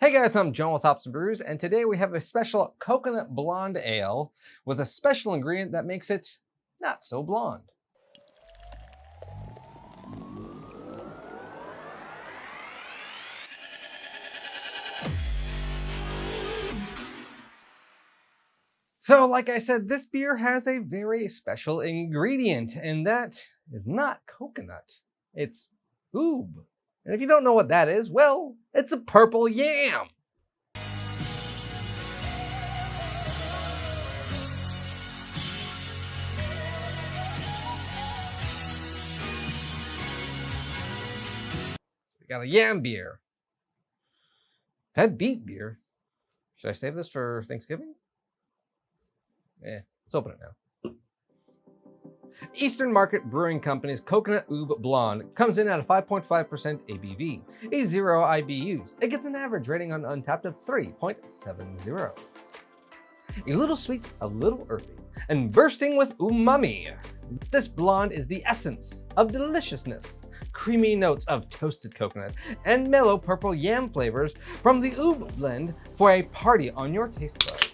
Hey guys, I'm John with Hops and Brews, and today we have a special coconut blonde ale with a special ingredient that makes it not so blonde. So, like I said, this beer has a very special ingredient, and that is not coconut. It's oob. And if you don't know what that is, well, it's a purple yam. We got a yam beer. Had beet beer. Should I save this for Thanksgiving? Let's open it now. Eastern Market Brewing Company's Coconut Oob Blonde comes in at a 5.5% ABV, a 0 IBUs. It gets an average rating on Untappd of 3.70. A little sweet, a little earthy, and bursting with umami. This blonde is the essence of deliciousness. Creamy notes of toasted coconut and mellow purple yam flavors from the Oob blend for a party on your taste buds.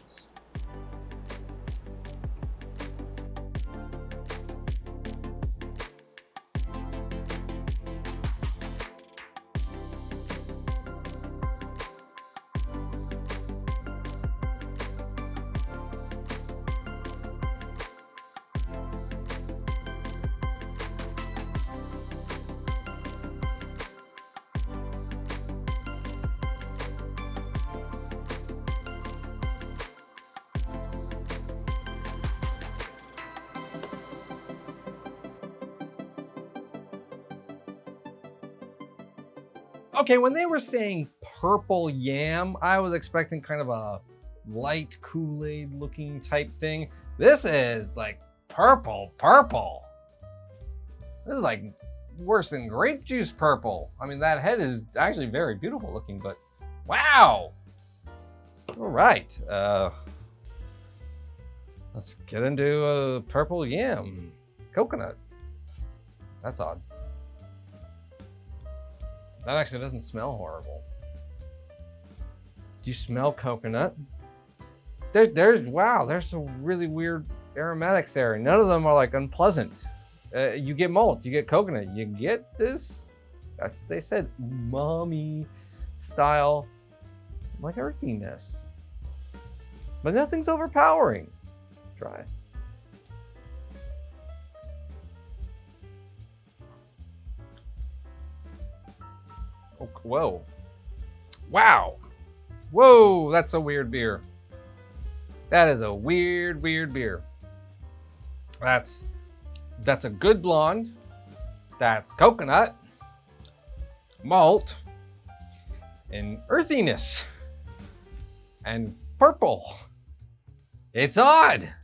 Okay, when they were saying purple yam, I was expecting kind of a light Kool-Aid looking type thing. This is like purple. This is like worse than grape juice purple. I mean, that head is actually very beautiful looking, but wow. All right, let's get into a purple yam coconut. That's odd. That actually doesn't smell horrible. Do you smell coconut? There's some really weird aromatics there. None of them are like unpleasant. You get malt, you get coconut, you get this, they said umami style, like earthiness. But nothing's overpowering. Try it. Oh, whoa. Wow. Whoa, that's a weird beer. That is a weird beer. That's a good blonde. That's coconut, malt, and earthiness, and purple. It's odd.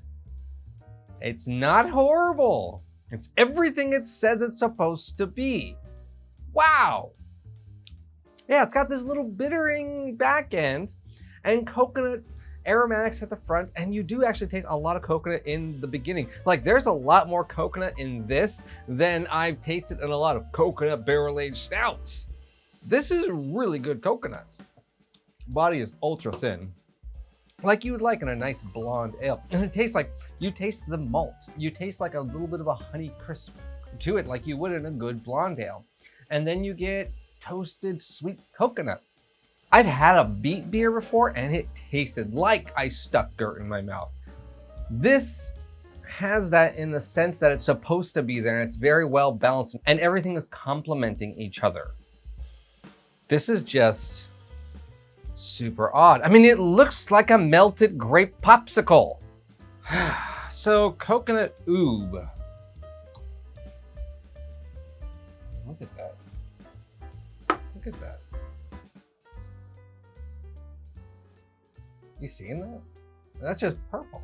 It's not horrible. It's everything it says it's supposed to be. Wow. Yeah, it's got this little bittering back end and coconut aromatics at the front, and you do actually taste a lot of coconut in the beginning. Like, there's a lot more coconut in this than I've tasted in a lot of coconut barrel-aged stouts. This is really good coconut. Body is ultra thin, like you would like in a nice blonde ale. And it tastes like, you taste the malt. You taste like a little bit of a honey crisp to it, like you would in a good blonde ale. And then you get toasted sweet coconut. I've had a beet beer before and it tasted like I stuck dirt in my mouth. This has that in the sense that it's supposed to be there, and it's very well balanced and everything is complementing each other. This is just super odd. I mean, it looks like a melted grape popsicle. So coconut oob. Look at that. Look at that. You seeing that? That's just purple.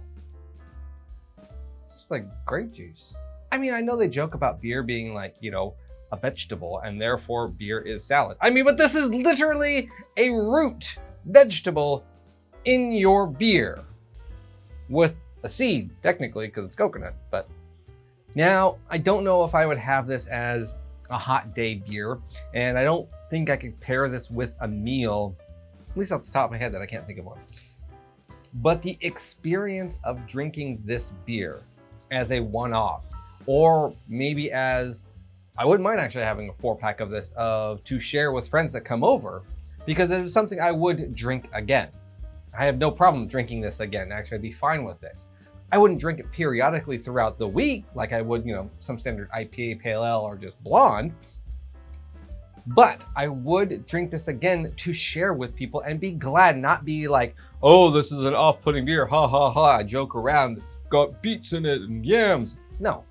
It's like grape juice. I mean, I know they joke about beer being like, you know, a vegetable and therefore beer is salad. I mean, but this is literally a root vegetable in your beer with a seed, technically, because it's coconut. But now I don't know if I would have this as a hot day beer, and I don't think I could pair this with a meal at least off the top of my head that I can't think of one. But the experience of drinking this beer as a one-off, or maybe as, I wouldn't mind actually having a 4-pack of this to share with friends that come over, because it is something I would drink again. I have no problem drinking this again. Actually, I'd be fine with it. I wouldn't drink it periodically throughout the week like I would, some standard IPA, Pale Ale, or just blonde. But I would drink this again to share with people and be glad, not be like, oh, this is an off-putting beer, ha ha ha, I joke around, it's got beets in it and yams. No,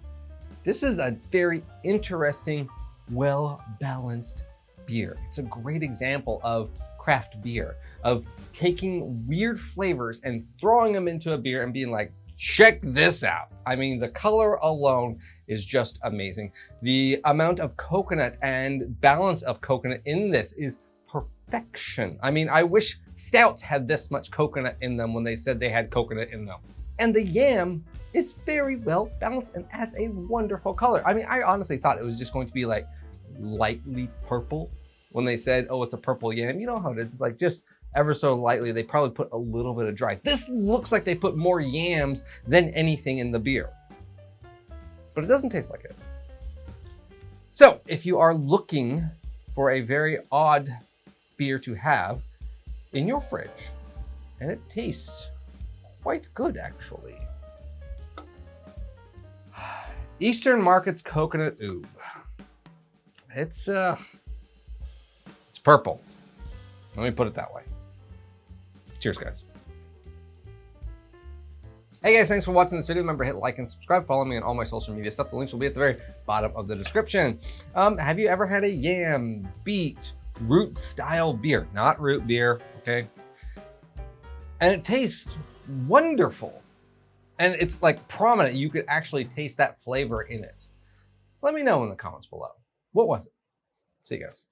this is a very interesting, well-balanced beer. It's a great example of craft beer, of taking weird flavors and throwing them into a beer and being like, check this out. I mean, the color alone is just amazing. The amount of coconut and balance of coconut in this is perfection. I mean, I wish stouts had this much coconut in them when they said they had coconut in them. And the yam is very well balanced and adds a wonderful color. I mean, I honestly thought it was just going to be like lightly purple when they said, oh, it's a purple yam. You know how it is, like just ever so lightly, they probably put a little bit of dry. This looks like they put more yams than anything in the beer, but it doesn't taste like it. So if you are looking for a very odd beer to have in your fridge, and it tastes quite good actually, Eastern Market's Coconut Oob. It's purple. Let me put it that way. Cheers, guys. Hey guys, thanks for watching this video. Remember, hit like and subscribe. Follow me on all my social media stuff. The links will be at the very bottom of the description. Have you ever had a yam, beet, root style beer? Not root beer, okay? And it tastes wonderful. And it's like prominent. You could actually taste that flavor in it. Let me know in the comments below. What was it? See you guys.